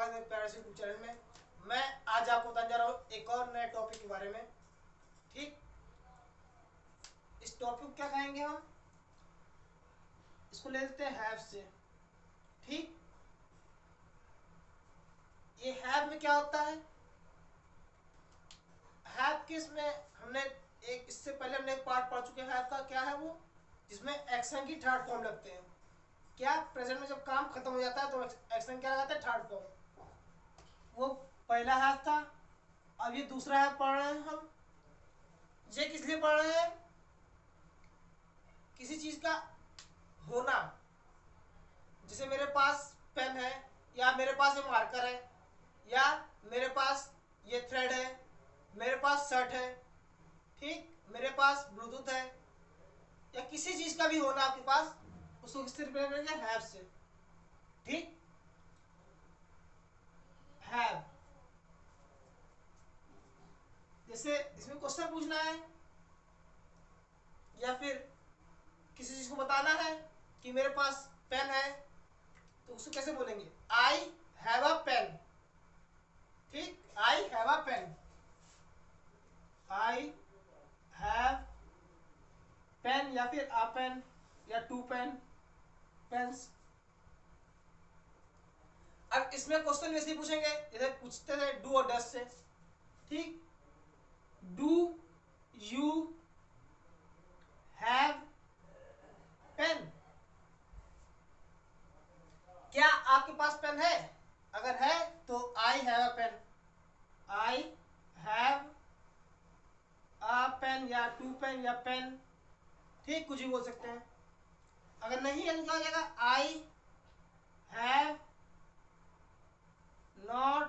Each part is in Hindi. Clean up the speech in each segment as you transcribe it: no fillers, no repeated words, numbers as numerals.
स्वागत है प्यारे से यूट्यूब चैनल में। मैं आज आपको बताने जा रहा हूँ एक और नए टॉपिक के बारे में। ठीक, इस टॉपिक को क्या कहेंगे हम, इसको ले लेते हैं हैव से। ठीक, ये हैव में क्या होता है, हैव किस में हमने एक इससे पहले हमने एक पार्ट पढ़ चुके हैं हैव का। क्या है वो, जिसमें एक्शन की थर्ड फॉर्म लगते हैं। क्या प्रेजेंट में जब काम खत्म हो जाता है तो एक्शन क्या लगाता है, थर्ड फॉर्म। वो पहला हैव था, अब ये दूसरा हैव पढ़ रहे हैं हम। ये किस लिए पढ़ रहे हैं, किसी चीज का होना। जैसे मेरे पास पेन है, या मेरे पास ये मार्कर है, या मेरे पास ये थ्रेड है, मेरे पास शर्ट है, ठीक, मेरे पास ब्लूटूथ है, या किसी चीज का भी होना आपके पास, उसको किससे रिप्लेस करेंगे, हैव से। ठीक, हैव। जैसे इसमें क्वेश्चन पूछना है या फिर किसी चीज को बताना है कि मेरे पास पेन है, तो उसको कैसे बोलेंगे, आई हैव अ पेन। ठीक, I have a pen, I have pen, या फिर अ पेन, या टू पेन, पेन्स। अब इसमें क्वेश्चन वैसे ही पूछेंगे जैसे पूछते थे डू और डस से। ठीक, डू यू हैव पेन, क्या आपके पास पेन है, अगर है तो I have a pen, I have a pen, या टू पेन, या पेन। ठीक, कुछ भी बोल सकते हैं। अगर नहीं है तो क्या हो जाएगा, I have not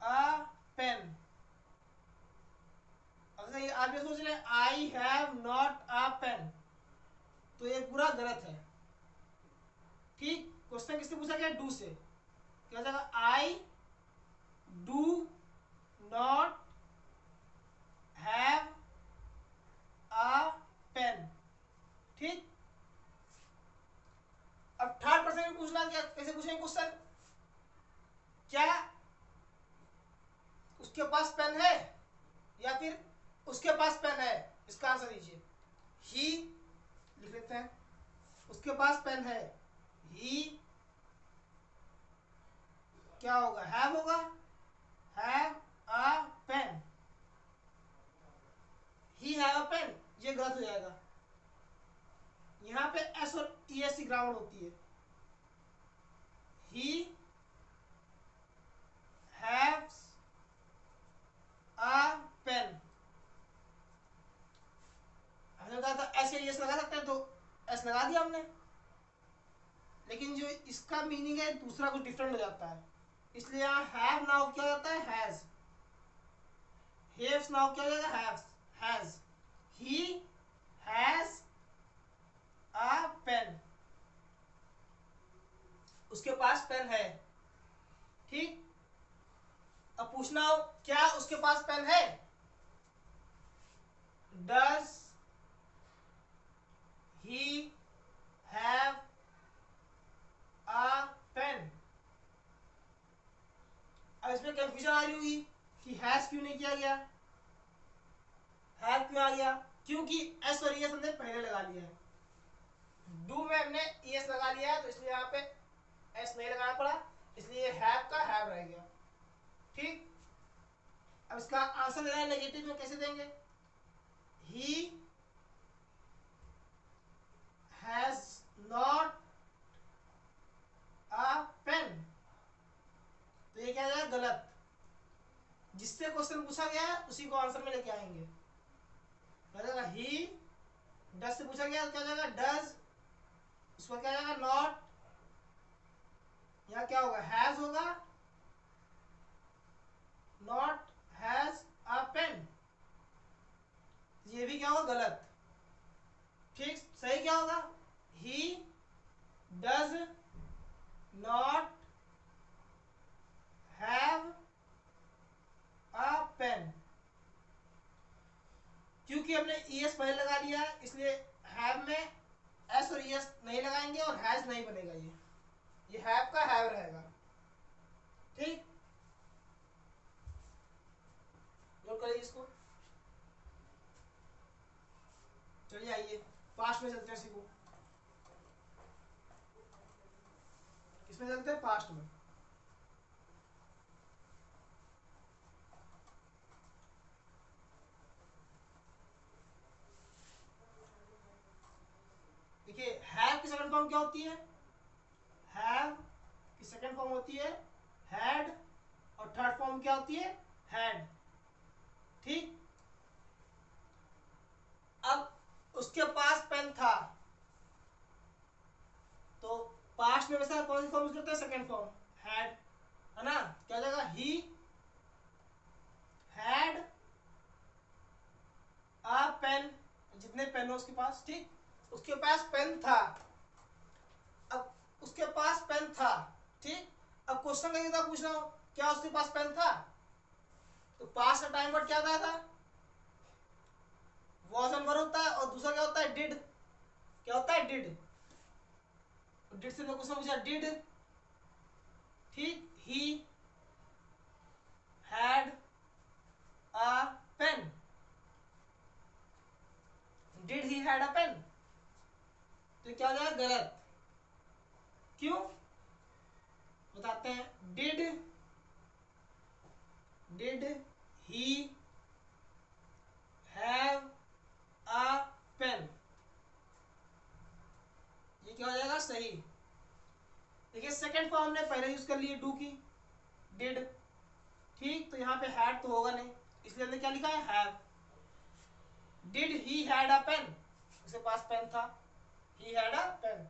a pen. अगर ये आप सोच रहे I have not a pen, तो ये पूरा गलत है। ठीक, क्वेश्चन किससे पूछा गया, डू से। क्या हो जाएगा, I do not have a pen. ठीक, अब थर्ड पर्सन में पूछना, क्या कैसे पूछेंगे क्वेश्चन, क्या उसके पास पेन है या फिर उसके पास पेन है, इसका आंसर दीजिए। ही लिख लेते हैं, उसके पास पेन है, ही क्या होगा, हैव होगा, have a pen, he have a pen, ये गलत हो जाएगा। यहां पे एस और ई एस की ग्रामर होती है। ही हैव्स अ पेन, हमने कहा था एस या एस लगा सकते हैं, तो एस लगा दिया हमने, लेकिन जो इसका मीनिंग है दूसरा कुछ डिफरेंट हो जाता है, इसलिए यहाँ हैव नाउ क्या जाता है, हैज। हैव्स नाउ क्या जाएगा, haves, has. He has a pen, उसके पास पेन है। ठीक, अब पूछना हो क्या उसके पास पेन है, does he have a pen. अब इसमें कंफ्यूजन आ रही होगी कि हैज क्यों नहीं किया गया, हैव क्यों आ गया, क्योंकि एस और एस हमने पहले लगा लिया है। डू में हमने एस लगा लिया है, तो इसलिए यहाँ पे एस नहीं लगाना पड़ा, इसलिए हैव का हैव रह गया। ठीक, अब इसका आंसर देना है नेगेटिव में, कैसे देंगे, he has not a pen, तो ये क्या जाएगा, गलत। जिससे क्वेश्चन पूछा गया है उसी को आंसर में लेके आएंगे। ही डज से पूछा गया तो क्या जाएगा, डज, उसका क्या जाएगा, नॉट, यहाँ क्या होगा, हैज होगा, नॉट हैज अ पेन, ये भी क्या होगा, गलत। ठीक, सही क्या होगा, he does not have a pen, क्योंकि हमने एस पहले लगा लिया है, इसलिए हैव में एस और एस नहीं लगाएंगे और हैज नहीं बनेगा। ये हैव का हैव रहेगा। ठीक, नोट करिए इसको। चलिए आइए पास्ट में चलते हैं, सीखो किसमें चलते हैं, पास्ट में। देखिए हैव की सेकंड फॉर्म क्या होती है, हैव की सेकंड फॉर्म होती है हैड, और थर्ड फॉर्म क्या होती है, हैड। ठीक, अब उसके पास पेन था, तो पास्ट में वैसा कौन सी फॉर्म यूज करते हैं, सेकंड फॉर्म हैड, है ना। क्या हो जाएगा, ही हैड अ पेन, जितने पेन हो उसके पास। ठीक, उसके पास पेन था, अब उसके पास पेन था। ठीक, अब क्वेश्चन कहीं था पूछ रहा हूं क्या उसके पास पेन था, तो पास का टाइम वर्ड क्या था, वॉज एंड वर होता है, और दूसरा क्या होता है, डिड। क्या होता है, डिड। डिड से मैं क्वेश्चन पूछा, डिड, ठीक, he had a pen, did he had a pen, तो क्या हो जाएगा, गलत। क्यों, बताते हैं। Did he have a pen, ये क्या हो जाएगा, सही। देखिए सेकंड फॉर्म ने पहले यूज कर लिए डू की, डिड। ठीक, तो यहाँ पे हैड तो होगा नहीं, इसलिए हमने क्या लिखा है, have. Did he had a pen, उसके पास पेन था, ही हैड अ पेन।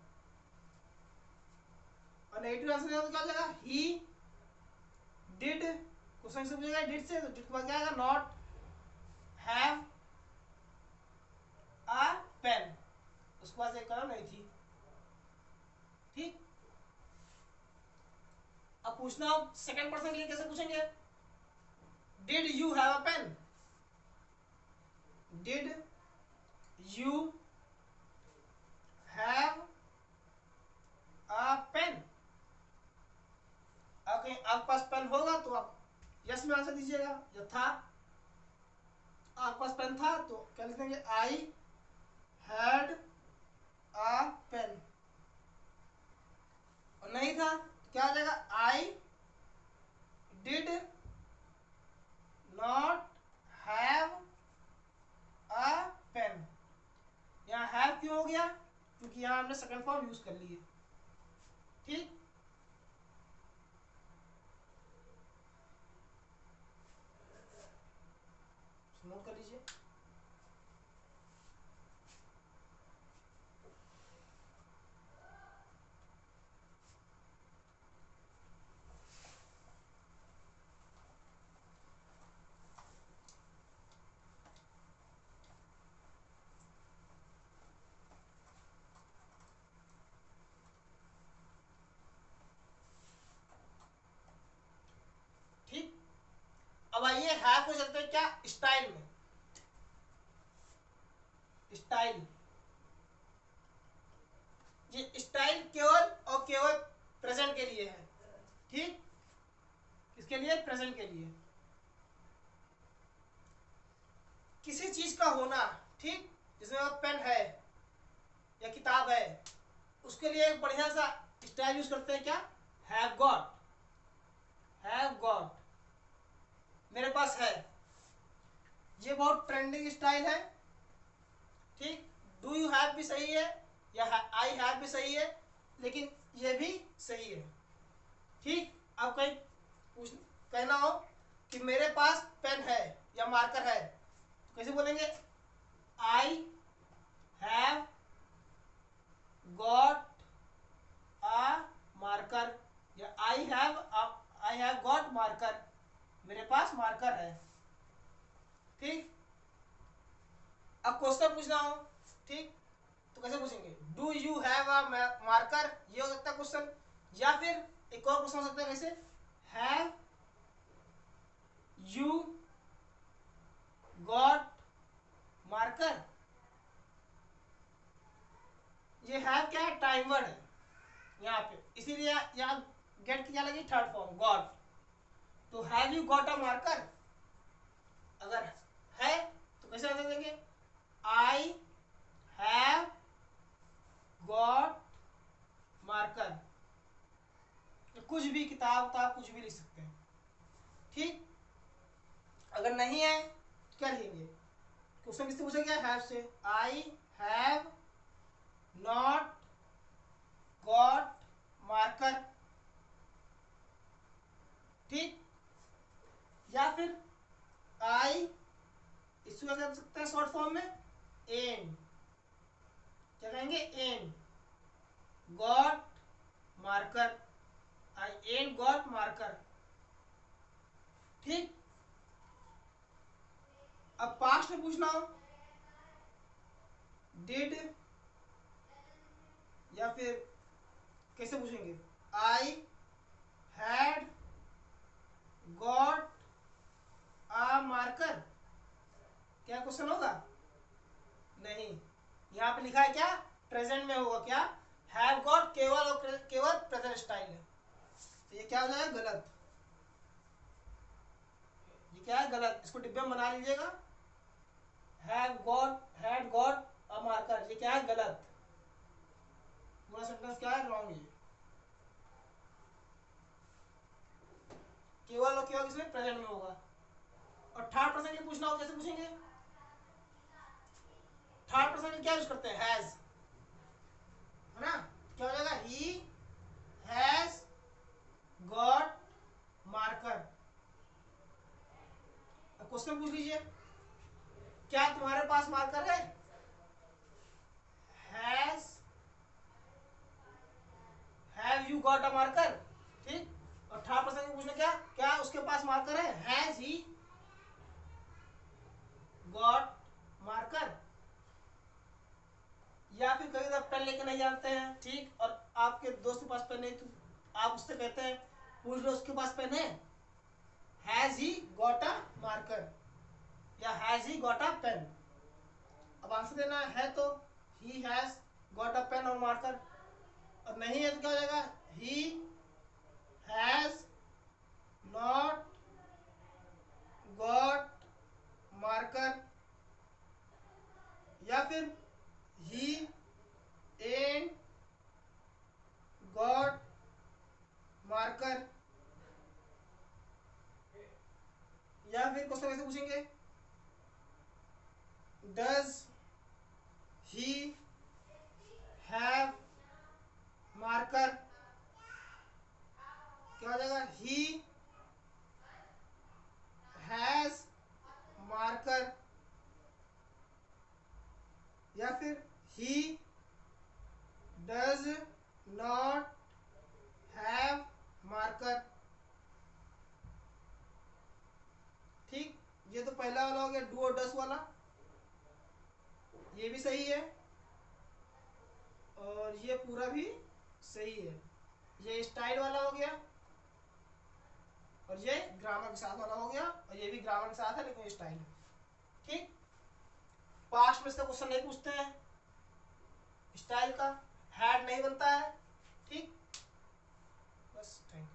और नेगेटिव आंसर तो क्या हो जाएगा, ही डिड, क्वेश्चन से पूछेगा डिड से, तो डिड के बाद क्या आएगा, नॉट हैव अ पेन, उसके पास एक कलम नहीं थी। ठीक, अब पूछना हो सेकंड पर्सन के लिए कैसे पूछेंगे, did you have a pen, did you have a pen. अगर आपके पास पेन होगा तो आप यस में आंसर दीजिएगा, या था, आपके पास पेन था तो क्या लिख देंगे, आई हैड अ पेन, और नहीं था तो क्या आ जाएगा, I did not have a pen. यहाँ हैव क्यों हो गया, क्योंकि यहाँ हमने सेकंड फॉर्म यूज कर ली है। ठीक, नोट कर लीजिए। ठीक, अब आइए हैव को चलते हैं क्या, स्टाइल में। स्टाइल, ये स्टाइल केवल और केवल प्रेजेंट के लिए है। ठीक, किसके लिए, प्रेजेंट के लिए। किसी चीज का होना, ठीक, जिसमें पेन है या किताब है, उसके लिए एक बढ़िया सा स्टाइल यूज करते हैं, क्या, हैव गॉट। हैव गॉट, मेरे पास है, ये बहुत ट्रेंडिंग स्टाइल है। ठीक, डू यू हैव भी सही है, या आई हैव भी सही है, लेकिन ये भी सही है। ठीक, अब कहीं पूछ कहना हो कि मेरे पास पेन है या मार्कर है, तो कैसे बोलेंगे, I have got a marker, या आई हैव गॉट मार्कर, मेरे पास मार्कर है। ठीक, अब क्वेश्चन पूछना हो, ठीक, तो कैसे पूछेंगे, do you have a marker, ये हो सकता है क्वेश्चन, या फिर एक और क्वेश्चन हो सकता है, कैसे, हैव यू गॉट मार्कर। ये हैव क्या है, टाइम वर्ड है, यहाँ पे, इसीलिए यहाँ गेट की क्या लगी, थर्ड फॉर्म गॉट। तो have you got a marker, अगर है तो कैसे आंसर देंगे, आई हैव गॉट मार्कर। तो कुछ भी किताब कुछ भी लिख सकते हैं, ठीक। अगर नहीं है तो क्या लिखेंगे, क्वेश्चन किससे पूछा गया, हैव से। आई हैव नॉट गॉट मार्कर, ठीक। या फिर आई, इसको क्या कर सकते हैं शॉर्ट फॉर्म में, एन, क्या कहेंगे, ain't got marker, I ain't got marker, ठीक। अब पास्ट में पूछना हो, डिड, या फिर कैसे पूछेंगे, I had got a marker, क्या क्वेश्चन होगा, नहीं। यहाँ पे लिखा है क्या, प्रेजेंट में होगा क्या, हैव गॉट केवल और केवल प्रेजेंट स्टाइल है, तो ये क्या हो जाएगा, गलत। ये क्या है, गलत, इसको डिब्बे में बना लीजिएगा, have got, had got a marker, ये क्या है, गलत। पूरा सेंटेंस क्या है, रॉन्ग। ये केवल और केवल इसमें प्रेजेंट में होगा। और थर्ड पर्सन के लिए पूछना हो, कैसे पूछेंगे, थर्ड पर्सन में क्या यूज करते हैं, हैज, है ना, क्या हो जाएगा, he has got marker. Question पूछ लीजिए, क्या तुम्हारे पास मार्कर है, has, have you got a marker, ठीक। और थर्ड पर्सन को पूछना क्या, क्या उसके पास मार्कर है, हैज ही गॉट मार्कर। या फिर कभी आप पेन लेके नहीं जानते हैं, ठीक, और आपके दोस्त के पास पेन नहीं, तो आप उससे कहते हैं, पूछ लो उसके पास पेन है, has he got a marker या has he got a pen. अब आंसर देना है तो he has got a pen और मार्कर, और नहीं है तो क्या हो जाएगा, he has not got marker, या फिर ही एंड गॉट मार्कर। या फिर क्वेश्चन कैसे पूछेंगे, डज ही हैव मार्कर, क्या हो जाएगा, ही हैज मार्कर, या फिर ही डज नॉट हैव मार्कर, ठीक। ये तो पहला वाला हो गया, डू और डस वाला, ये भी सही है, और ये पूरा भी सही है। ये स्टाइल वाला हो गया, और ये ग्रामर के साथ वाला हो गया, और ये भी ग्रामर के साथ है लेकिन ये स्टाइल है, ठीक। पास्ट में इसका क्वेश्चन नहीं पूछते हैं, स्टाइल का हैड नहीं बनता है,